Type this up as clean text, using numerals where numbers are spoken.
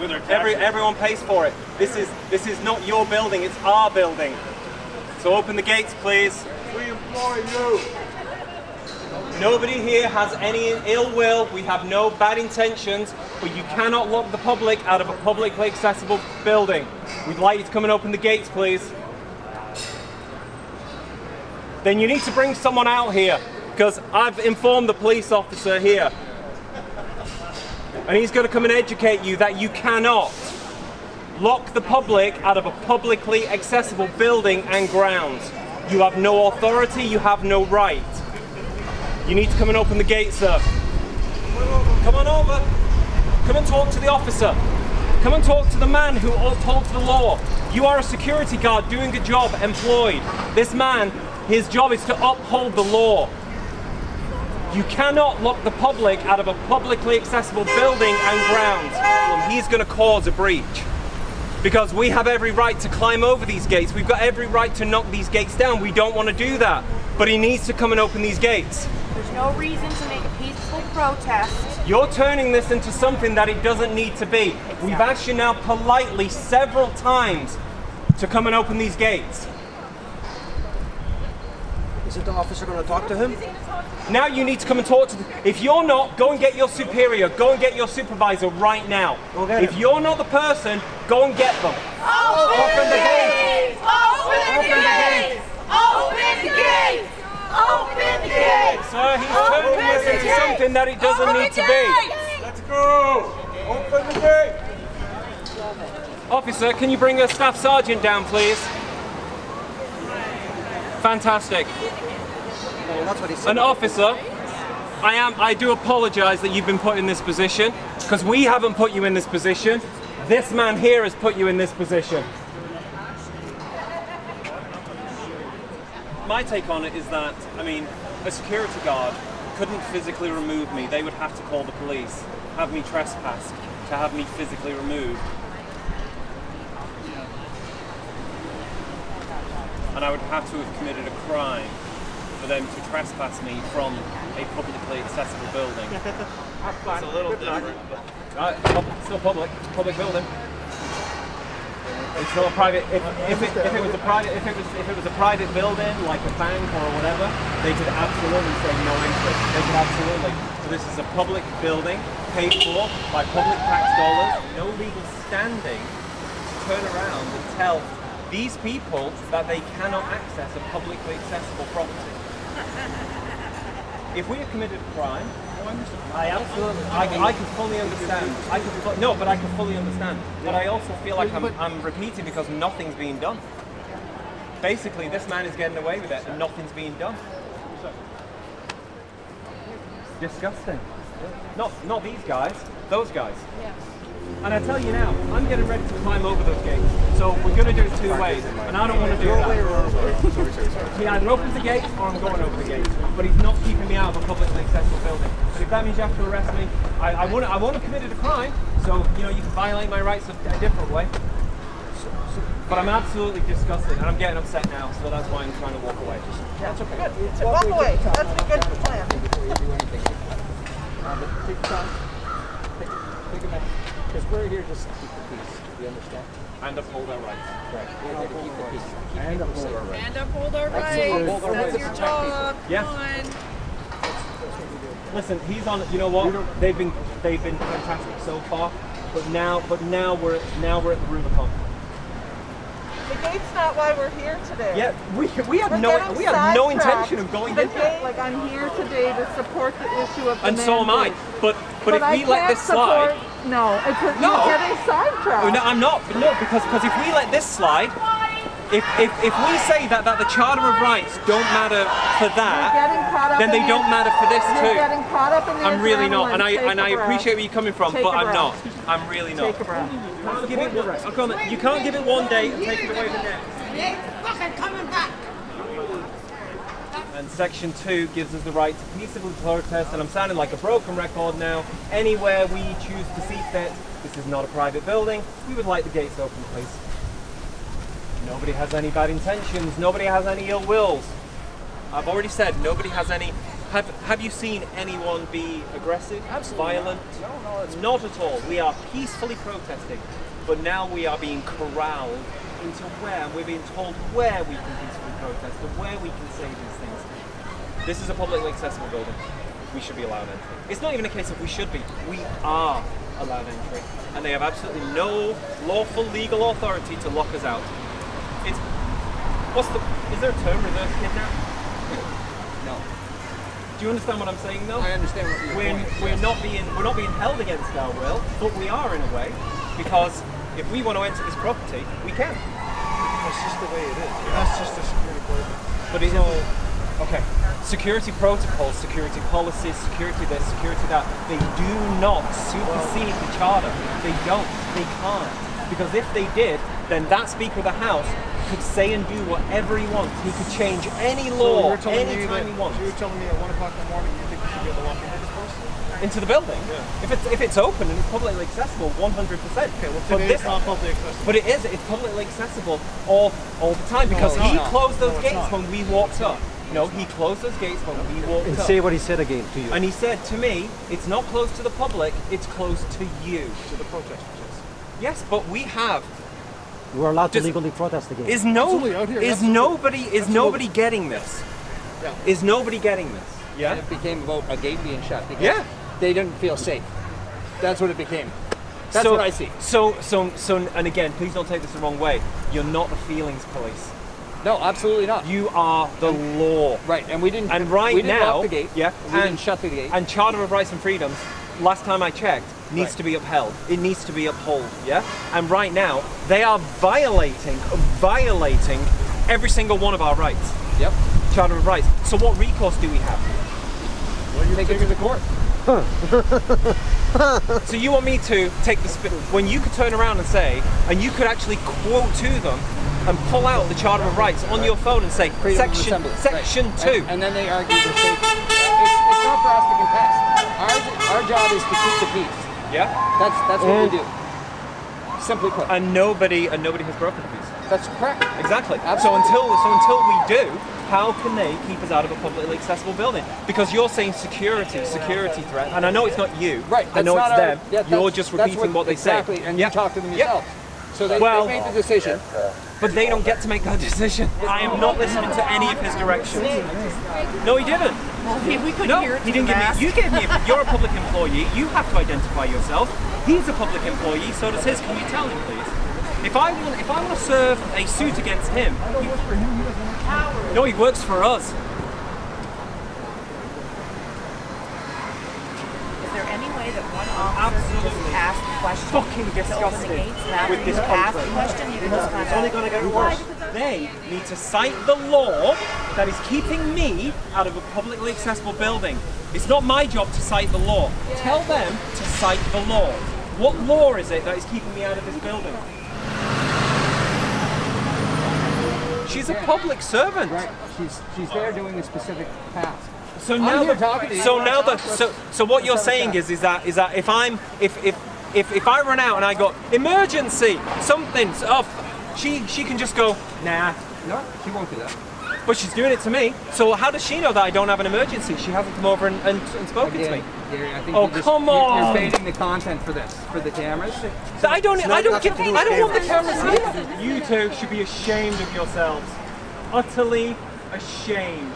Everyone pays for it. This is not your building, it's our building. So open the gates, please. We employ you. Nobody here has any ill will. We have no bad intentions, but you cannot lock the public out of a publicly accessible building. We'd like you to come and open the gates, please. Then you need to bring someone out here, because I've informed the police officer here. And he's going to come and educate you that you cannot lock the public out of a publicly accessible building and grounds. You have no authority, you have no right. You need to come and open the gate, sir. Come on over. Come and talk to the officer. Come and talk to the man who upholds the law. You are a security guard doing a job, employed. This man, his job is to uphold the law. You cannot lock the public out of a publicly accessible building and grounds. He's going to cause a breach. Because we have every right to climb over these gates. We've got every right to knock these gates down. We don't want to do that. But he needs to come and open these gates. There's no reason to make a peaceful protest. You're turning this into something that it doesn't need to be. We've asked you now politely several times to come and open these gates. Isn't the officer going to talk to him? Now you need to come and talk to them. If you're not, go and get your superior. Go and get your supervisor right now. If you're not the person, go and get them. Open the gates! Open the gates! Open the gates! Open the gates! Sir, he's turning this into something that it doesn't need to be. Let's go. Open the gate. Officer, can you bring a staff sergeant down, please? Fantastic. Well, that's what he said. An officer, I do apologise that you've been put in this position, because we haven't put you in this position. This man here has put you in this position. My take on it is that, I mean, a security guard couldn't physically remove me. They would have to call the police, have me trespassed, to have me physically removed. And I would have to have committed a crime for them to trespass me from a publicly accessible building. It's a little different. Still public building. It's not a private. If it was a private building like a bank or whatever, they could absolutely say no entry. They could absolutely. So this is a public building paid for by public tax dollars. No legal standing to turn around and tell these people that they cannot access a publicly accessible property. If we have committed a crime, I can fully understand. I can fully understand. But I also feel like I'm repeating because nothing's being done. Basically, this man is getting away with it and nothing's being done. Disgusting. Not these guys, those guys. And I tell you now, I'm getting ready to climb over those gates. So we're going to do it two ways, and I don't want to do that. He either opens the gates or I'm going over the gates. But he's not keeping me out of a publicly accessible building. And if that means you have to arrest me, I won't have committed a crime. So you can violate my rights a different way. But I'm absolutely disgusted, and I'm getting upset now. So that's why I'm trying to walk away. That's okay. Good. Walk away. That's a good plan. Before you do anything. But take time. Take a minute. Because we're here just to keep the peace. Do you understand? And uphold our rights. Right. We're here to keep the peace. And uphold our rights. And uphold our Absolutely. rights. That's your job. Yes. Come on. Listen, he's on. You know what? They've been fantastic so far. But now we're at the Rubicon. The gate's not why we're here today. Yeah, we have no intention of going in there. Like I'm here today to support the issue of the And so am I. mandate. But if we let this slide, No, it's you're getting sidetracked. no, I'm not. No, because if we let this slide, if we say that the Charter of Rights don't matter for that, then they don't matter for this You're too. getting caught up in the I'm really not, and adrenaline. I appreciate where you're coming from, Take but a I'm not. breath. I'm really not. Take a breath. You can't give it one day and take it away the next. Fucking coming back. And Section 2 gives us the right to peaceably protest, and I'm sounding like a broken record now. Anywhere we choose to see fit. This is not a private building. We would like the gates open, please. Nobody has any bad intentions. Nobody has any ill wills. I've already said nobody has any Have you seen anyone be aggressive, Absolutely violent? No, it's Not at all. We are peacefully protesting, but now we are being corralled into where we're being told where we can peacefully protest and where we can say these things. This is a publicly accessible building. We should be allowed entry. It's not even a case of we should be. We are allowed entry, and they have absolutely no lawful legal authority to lock us out. It's is there a term, reverse kidnap? no. Do you understand what I'm saying though? I understand what you're saying. We're not being held against our will, but we are in a way, because if we want to enter this property, we can. That's just the way it is. That's just the security protocol. But okay. Security protocols, security policies, security this, security that, they do not supersede the charter. They don't. They can't. Because if they did, then that Speaker of the House could say and do whatever he wants. He could change any law anytime he wants. So you're telling me at 1 o'clock in the morning you think you should be able to walk into this place? Into the building? Yeah. If it's open and it's publicly accessible, 100%. Okay, well But today this- it's not publicly accessible. But it's publicly accessible all the time, because it's he not. closed those No, it's gates not. when we walked up. No, he closed those gates when we walked And up. say what he said again to you. And he said to me, it's not closed to the public, it's closed to you. To the protesters. Yes, but we have. You are allowed to Just- legally protest again. Is Absolutely, out here, absolutely. nobody getting this? Yeah. Is nobody getting this? Yeah. And it became about a gate being shut because Yeah. they didn't feel safe. That's what it became. That's what I see. So, and again, please don't take this the wrong way. You're not the feelings police. No, absolutely not. You are the law. Right, and we didn't. And right we didn't now, lock the gate. yeah, we didn't shut the gate. And Charter of Rights and Freedoms, last time I checked, needs to be upheld. It needs to be upheld, yeah? And right now, they are violating every single one of our rights. Yep. Charter of Rights. So what recourse do we have? Take it to the court. So you want me to take the when you could turn around and say, and you could actually quote to them and pull out the Charter of Rights on your phone and say, Freedom of section assembly. Right. 2. And then they argue for safety. It's not for us to contest. Our job is to keep the peace. Yeah? That's what we do. Simply put. And nobody has broken the peace. That's correct. Exactly. Absolutely. So until we do, how can they keep us out of a publicly accessible building? Because you're saying security threat, and I know it's not you. Right. I know that's it's not them. Our, yeah, you're just that's repeating what they exactly, say. and Yeah. you talk to them Yeah. yourself. So they made the decision. But they don't get to make that decision. I am not listening to any of his directions. No, he didn't. We couldn't No, hear it he through didn't the give mask. me. You gave me. You're a public employee. You have to identify yourself. He's a public employee. So does his. Can you tell him, please? If I want to serve a suit against him, no, he works for us. Is there any way that one officer can just ask the question? Fucking to open the disgusting gates, and after with this you ask the contract. question, you can just kind It's only going to get worse. They need to cite the law that is keeping me out of a publicly accessible building. It's not my job to cite the law. Tell them to cite the law. What law is it that is keeping me out of this building? She's a public servant. Right. She's there doing a specific task. So now, here talking to you. so what you're saying is that if I run out and I go emergency something, she can just go nah. No, she won't do that. But she's doing it to me. So how does she know that I don't have an emergency? She hasn't come over and spoken to me. Gary, I think Oh, come on. You're fading the content for this, for the cameras. I don't want the cameras. cameras here. You two should be ashamed of yourselves. Utterly ashamed.